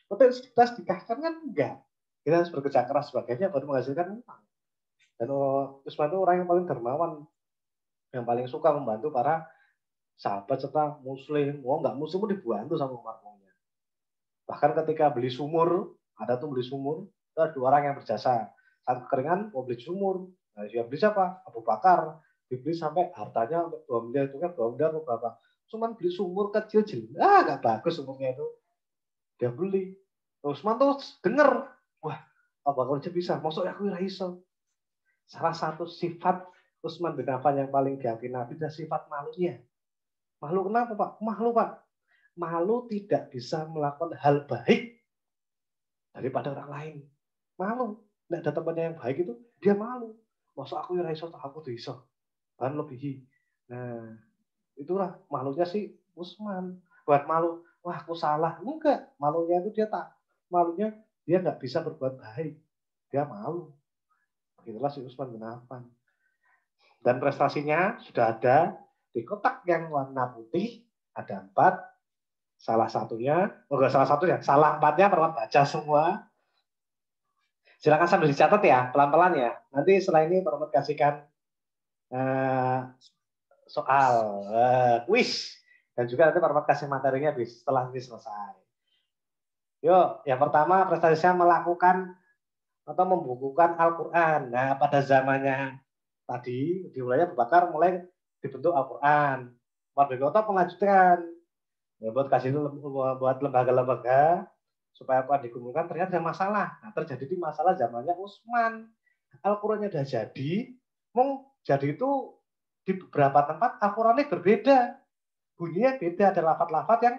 Petik kita sedekahkan kan enggak. Kita harus bekerja keras sebagainya baru menghasilkan uang. Dan Utsman itu orang yang paling dermawan, yang paling suka membantu para sahabat serta muslim. Enggak muslim pun dibantu sama umatnya. Bahkan ketika beli sumur, ada tuh beli sumur, ada 2 orang yang berjasa. Saat kekeringan mau beli sumur, nah dia beli siapa? Abu Bakar. Dibeli sampai hartanya 2 miliar, itu kan 2 miliar berapa? Cuman beli sumur kecil gak bagus sumurnya itu. Dia beli. Utsman tuh denger, wah Abu Bakar aja bisa, maksudnya aku iso. Salah satu sifat Utsman bin Affan yang paling diakui Nabi adalah sifat malunya. Malu kenapa Pak? Malu Pak. Malu tidak bisa melakukan hal baik daripada orang lain. Malu. Tidak ada temannya yang baik itu, dia malu. Masa aku yang iso, aku tuh iso. Bahkan lebih. Nah, itulah malunya si Utsman. Buat malu, wah aku salah. Enggak. Malunya itu malunya dia nggak bisa berbuat baik. Dia malu. Begitulah si Utsman bin Affan. Dan prestasinya sudah ada di kotak yang warna putih, ada 4. Salah satunya, salah 4-nya perlu baca semua. Silakan sambil dicatat ya, pelan-pelan ya. Nanti setelah ini Pak kasihkan soal, kuis. Dan juga nanti Pak kasih materinya setelah ini selesai. Yuk, yang pertama prestasinya melakukan atau membukukan Al-Quran. Nah, pada zamannya tadi, di wilayah Abu Bakar mulai dibentuk Al-Quran. Umar bin Khattab melanjutkan. Ya, buat lembaga-lembaga supaya Al-Quran dikumpulkan, ternyata ada masalah. Nah, terjadi di masalah zamannya Utsman. Al-Qurannya udah jadi, jadi itu di beberapa tempat Al-Qurannya berbeda. Bunyinya beda, ada lafaz-lafaz yang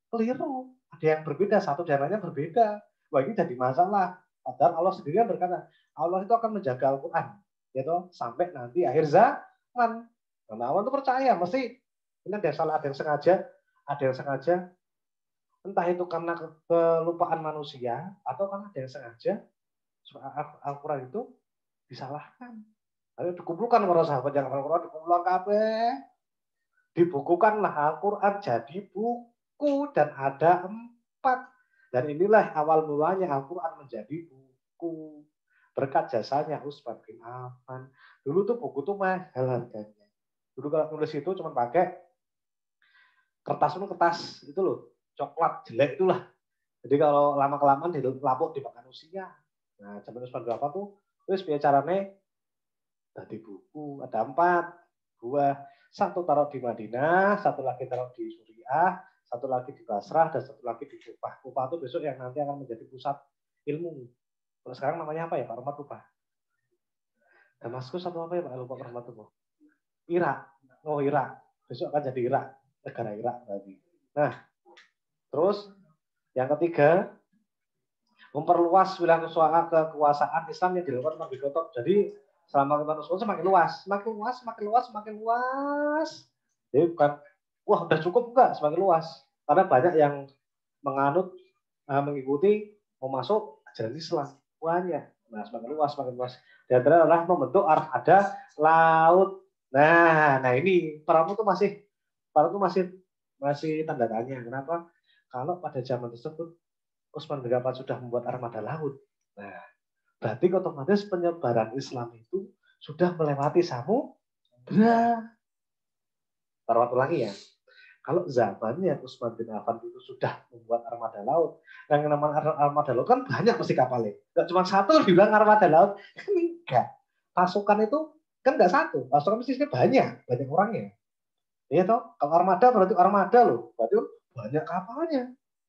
keliru. Ada yang berbeda, satu dan lainnya berbeda. Wah, ini jadi masalah. Padahal Allah sendiri berkata, Allah itu akan menjaga Al-Quran. Gitu, sampai nanti akhir zaman. Karena Allah itu percaya, mesti ini ada yang salah, ada yang sengaja, entah itu karena kelupaan manusia atau karena ada yang sengaja Al-Quran itu disalahkan. Ayo dikumpulkan para sahabat yang Al-Quran dikumpulkan kabeh. Dibukukanlah Al-Quran jadi buku dan ada 4. Dan inilah awal mulanya Al-Quran menjadi buku. Berkat jasanya Utsman bin Affan. Dulu tuh buku tuh mahal harganya. Dulu kalau nulis itu cuma pakai kertas itu loh, coklat jelek itulah. Jadi kalau lama-kelamaan dilapuk dimakan usia. Nah, zaman Utsman bin Affan tuh terus biar caranya tadi buku ada 4 buah. Satu taruh di Madinah, satu lagi taruh di Suriah, satu lagi di Basrah, dan satu lagi di Kufah. Kufah itu besok yang nanti akan menjadi pusat ilmu. Kalau sekarang namanya apa ya Pak Rahmat lupa? Damaskus atau apa ya Pak lupa Pak Rahmat lupa? Irak. Oh Irak. Besok akan jadi Irak. Negara Irak berarti. Nah, terus yang ketiga, memperluas wilayah kekuasaan Islam yang dilakukan Nabi Khattab. Jadi selama kita Rasul semakin luas. Jadi bukan, wah udah cukup enggak, semakin luas. Karena banyak yang menganut mengikuti mau masuk ajaran Islam. Banyak. Nah, semakin luas. Di antara adalah membentuk armada laut. Nah ini para itu masih tanda tanya. Kenapa? Kalau pada zaman tersebut Utsman bin Affan sudah membuat armada laut. Nah, berarti otomatis penyebaran Islam itu sudah melewati samudra. Taruh lagi ya. Kalau zamannya Utsman bin Affan itu sudah membuat armada laut, yang namanya armada laut kan banyak mesti kapalnya. Nggak cuma satu dibilang armada laut, kan enggak. Pasukan itu kan nggak satu, pasukan mesti banyak orangnya. Iya toh, kalau armada berarti armada loh, berarti banyak kapalnya.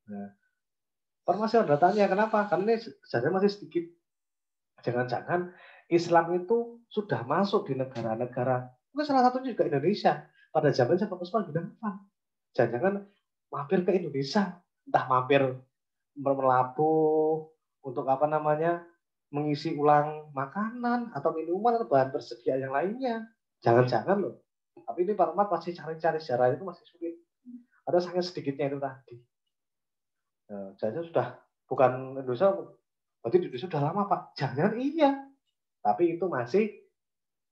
Nah, masih ada tanya kenapa? Karena ini sejarahnya masih sedikit. Jangan-jangan Islam itu sudah masuk di negara-negara, mungkin salah satunya juga Indonesia. Pada zaman Sahabat Utsman bin Affan. Jangan-jangan mampir ke Indonesia, entah mampir melabuh untuk apa namanya mengisi ulang makanan atau minuman atau bahan bersedia yang lainnya. Jangan-jangan loh. Tapi ini Pak Ahmad masih cari-cari sejarah itu masih sulit. Ada sangat sedikitnya itu tadi. Nah, jadi sudah bukan Indonesia, berarti di Indonesia sudah lama Pak. Jangan iya. Tapi itu masih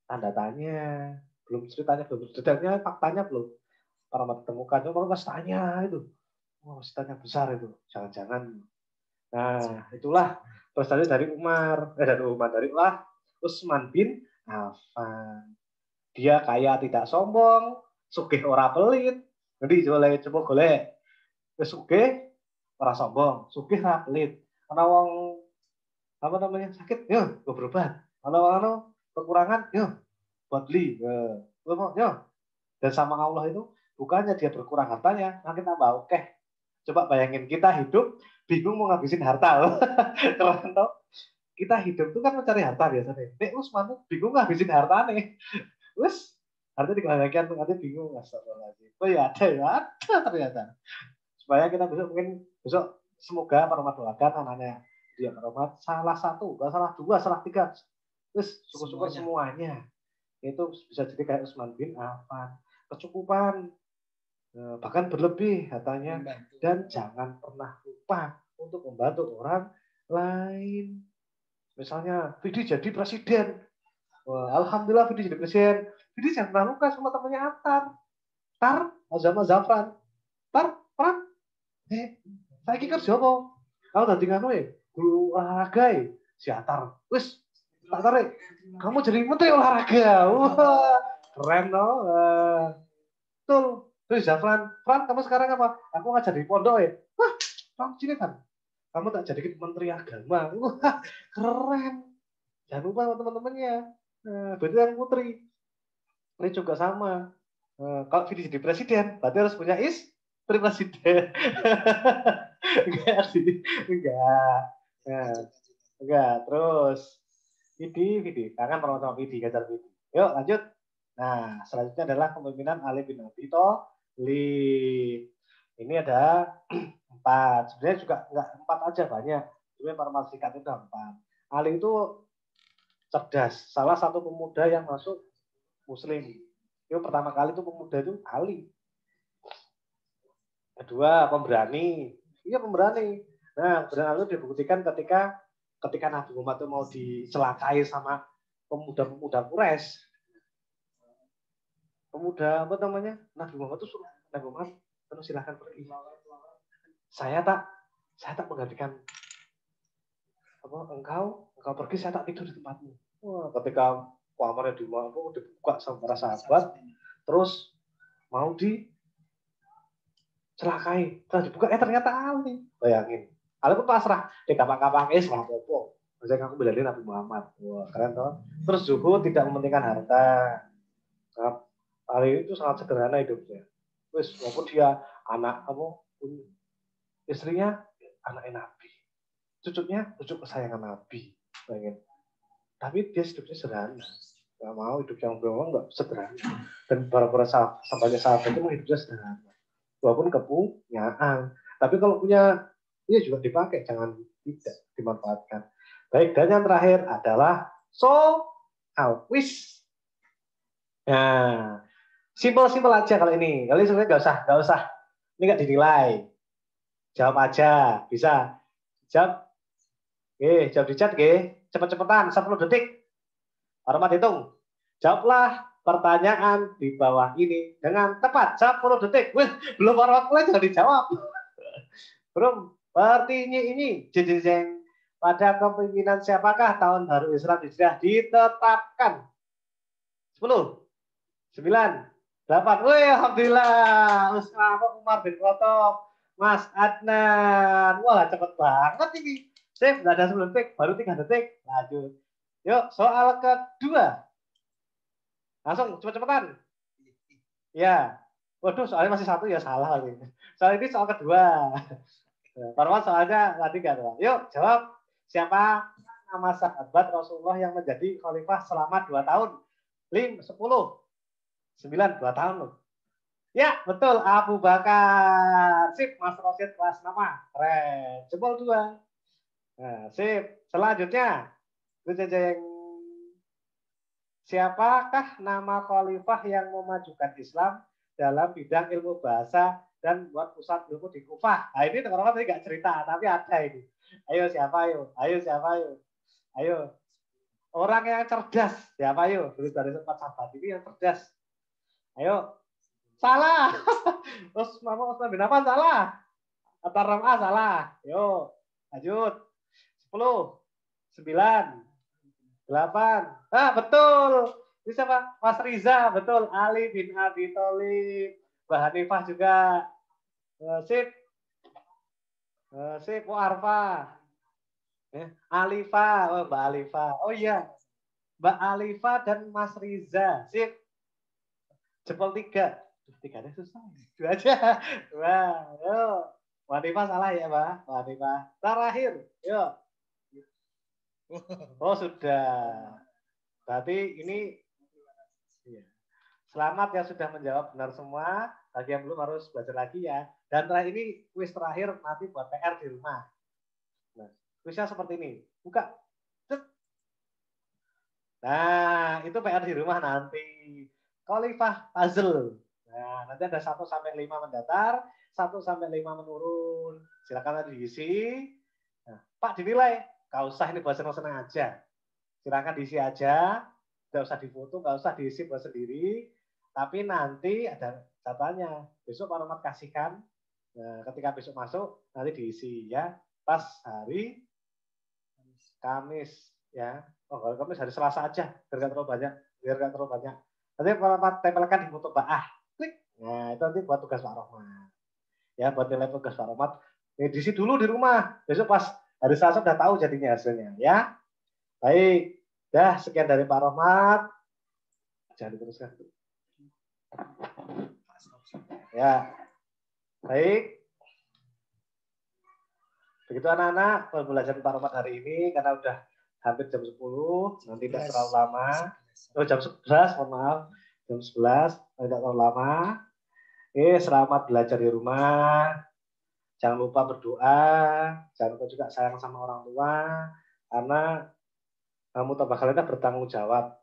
tanda tanya. Belum detailnya, faktanya belum. Para Ahmad temukan, cuma masih tanya itu. Masih tanya besar itu. Jangan-jangan. Nah, itulah terus dari Utsman bin Affan. Dia kaya tidak sombong, sugih ora pelit. Jadi coba golek. Wis sugih ora sombong, sugih ora pelit. Ana wong apa namanya sakit, yo go berobat. Ana kekurangan, yo buat beli. Yo. Dan sama Allah itu bukannya dia berkurang hartanya, makin tambah oke. Coba bayangin kita hidup bingung mau ngabisin harta. Keren toh? Kita hidup itu kan mencari harta biasanya. Nek Utsman tuh bingung ngabisin harta nih. Wes, harta dikembalikan nanti bingung. Astagfirullahaladzim. Oh ya ada ternyata. Supaya kita besok semoga para doakan anaknya dia Romat salah satu, gak salah dua, salah tiga. Wes, syukur-syukur semuanya. Itu bisa jadi kayak Utsman bin Affan. Kecukupan, bahkan berlebih katanya, dan jangan pernah lupa untuk membantu orang lain. Misalnya Vidi jadi presiden, wah, alhamdulillah Vidi jadi presiden. Vidi jangan pernah lupa sama temannya Tar sama Zafran, Pran, saya kerja apa? Kamu tadi nganu ya, guru olahraga si Atar, wis tak tarik, kamu jadi menteri olahraga, wah keren loh. Betul. Terus Zafran, kamu sekarang apa? Aku ngajar di pondok ya. Wah, kamu sini kan. Kamu tak jadi menteri agama. Wah, keren. Jangan lupa teman-temannya. Berarti yang putri. Ini juga sama. Kalau Vidi jadi presiden, berarti harus punya istri presiden. Enggak sih. Enggak. Enggak. Terus Vidi. Kangen sama Vidi, ngajar Vidi. Yuk lanjut. Nah, selanjutnya adalah kepemimpinan Ali bin Abi Thalib. Ini ada 4. Sebenarnya juga enggak 4 aja, banyak. Cuma para singkat itu 4. Ali itu cerdas. Salah satu pemuda yang masuk Muslim. Itu pertama kali itu pemuda itu Ali. Kedua, pemberani. Iya, pemberani. Nah, keberanian itu dibuktikan ketika Nabi Muhammad itu mau dicelakai sama pemuda-pemuda Quraisy. Pemuda apa namanya? Nabi Muhammad itu suruh Nabi Muhammad silahkan pergi. Saya tak menggantikan engkau pergi, saya tak tidur di tempatmu. Wah, ketika kamarnya dibuka sama para sahabat, terus mau dicelakai, terus dibuka, ternyata Ali. Bayangin, Ali pun pasrah, kapan-kapan lah popo. Saya aku belain Nabi Muhammad. Wah, keren toh. Terus Zuhud tidak mementingkan harta. Ali itu sangat sederhana hidupnya. Wes, walaupun dia anak istrinya anak Nabi, cucunya cucu kesayangan Nabi, pengen. Tapi dia hidupnya sederhana, nggak mau hidup yang beromong, nggak sederhana. Dan para sahabat itu hidupnya sederhana, walaupun kepunyaan. Tapi kalau punya, dia juga dipakai, jangan tidak dimanfaatkan. Baik, dan yang terakhir adalah quiz. Nah, simpel aja kalau ini. Kali sebenarnya nggak usah. Ini nggak dinilai. Jawab aja, bisa. Jawab. Jawab di chat, cepet-cepetan, 10 detik. Hormat hitung. Jawablah pertanyaan di bawah ini dengan tepat. 10 detik. Wih, belum hormat mulai sudah dijawab. Belum. Pertanyaan ini, jeng. Pada kepemimpinan siapakah tahun baru Islam Hijriah ditetapkan? 10, 9, 8. Wih, alhamdulillah. Ustaz Umar bin Khattab, Mas Adnan. Wah, cepet banget ini. Sip, nggak ada 10 detik, baru 3 detik. Lanjut. Yuk, soal kedua. Langsung, cepet-cepetan. Ya. Waduh, soalnya masih satu ya salah. Soal ini soal kedua. Parwan soalnya tadi kan. Yuk, jawab. Siapa nama sahabat Rasulullah yang menjadi khalifah selama 2 tahun? 5, 10, 9, 2 tahun loh. Ya, betul. Abu Bakar. Sip, Mas Rosid kelas nama. Keren. Jempol 2. Nah, sip. Selanjutnya, siapakah nama khalifah yang memajukan Islam dalam bidang ilmu bahasa dan buat pusat ilmu di Kufah? Nah, ini teman-teman tadi nggak cerita, tapi ada ini. Ayo siapa ayo? Ayo siapa ayo? Ayo. Orang yang cerdas. Siapa ayo? Terus dari 4 sahabat ini yang cerdas. Ayo. Salah. Terus Mama Usman bin Affan salah. Atar Ramah salah. Yo, lanjut. 10, 9, 8. Ah, betul. Ini siapa? Mas Riza, betul. Ali bin Abi Thalib. Mbak Hanifah juga. Sip. Sip, Arfa. Alifa, oh, Mbak Alifa. Oh iya. Mbak Alifa dan Mas Riza. Sip. Jempol 3. 3-nya susah. 2 aja. 2. Yuk. Mbak Alifa salah ya, Mbak? Mbak Alifa. Terakhir. Yuk. Oh, sudah. Berarti ini selamat yang sudah menjawab benar semua. Bagi yang belum harus belajar lagi ya. Dan terakhir ini kuis terakhir nanti buat PR di rumah. Nah, kuisnya seperti ini. Buka. Nah, itu PR di rumah nanti. Khalifah puzzle. Nah, nanti ada 1 sampai 5 mendatar, 1 sampai 5 menurun. Silakan nanti diisi. Nah, Pak dinilai. Gak usah ini buat senang-senang aja. Silakan diisi aja. Gak usah difoto, gak usah diisi buat sendiri. Tapi nanti ada catatannya. Besok Pak Rahmat kasihkan. Nah, ketika besok masuk, nanti diisi ya. Pas hari Kamis ya. Oh, kalau Kamis hari Selasa aja, biar nggak terlalu banyak. Nanti Pak tempelkan di foto Pak. Klik. Nah, itu nanti buat tugas Pak Rahmat. Ya, buat nilai tugas Pak Rahmat. Diisi dulu di rumah. Besok pas hari Selasa udah tahu jadinya hasilnya ya. Baik. Dah, sekian dari Pak Rahmat. Jangan diteruskan. Ya. Baik. Begitu anak-anak pembelajaran Pak Rahmat hari ini karena udah hampir jam 10, nanti tidak terlalu lama. Oh, jam 11, mohon maaf. Jam 11, tidak terlalu lama. Selamat belajar di rumah. Jangan lupa berdoa. Jangan lupa juga sayang sama orang tua. Karena kamu bakal bertanggung jawab.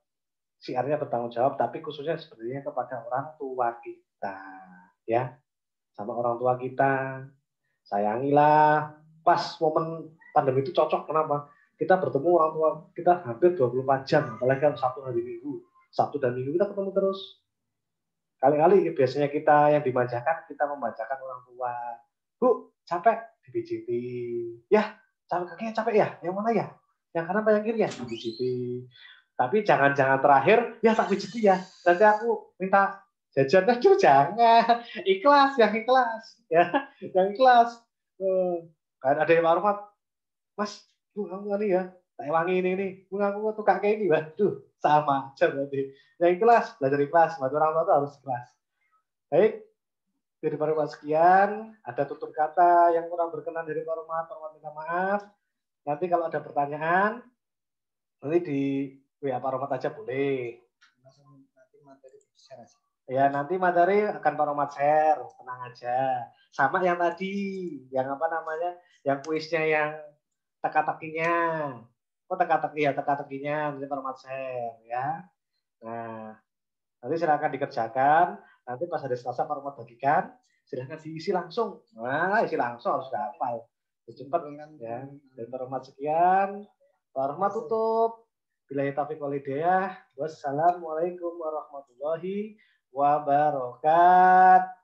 Siarnya bertanggung jawab, tapi khususnya sebenarnya kepada orang tua kita. Ya, sama orang tua kita. Sayangilah. Pas momen pandemi itu cocok, kenapa? Kita bertemu orang tua kita hampir 24 jam, apalagi kalau Sabtu hari Minggu. Sabtu dan Minggu kita ketemu terus. Kali-kali biasanya kita yang dimanjakan, kita memanjakan orang tua. Bu, capek? Dipijiti. Ya, kakinya capek ya? Yang mana ya? Yang kanan apa yang kiri ya? Dipijiti. Tapi jangan-jangan terakhir, ya tak pijiti ya. Nanti aku minta jajan. Aduh, jangan. Ikhlas, yang ikhlas. Ya, yang ikhlas. Kan ada yang hormat, Mas, kamu ini ya, tak wangi ini, aku tukang kayak ini, waduh, sama aja berarti. Yang ikhlas, belajar ikhlas, bantu orang tua itu harus ikhlas. Baik, dari Pak Rahmat sekian, ada tutur kata yang kurang berkenan dari Pak Rahmat minta maaf. Nanti kalau ada pertanyaan, nanti di WA Pak Rahmat aja boleh. Nanti materi share aja. Ya, nanti materi akan Pak Rahmat share, tenang aja. Sama yang tadi, yang apa namanya, yang kuisnya yang teka-tekinya. Oh, teka-tekinya nanti Pak Rahmat share ya. Nah, nanti silakan dikerjakan. Nanti pas hari Selasa Pak Rahmat bagikan, silakan diisi langsung. Nah, isi langsung harus hafal. Cepat ya. Dan terhormat sekian. Pak Rahmat tutup. Billahi taufiq wal hidayah. Wassalamualaikum warahmatullahi wabarakatuh.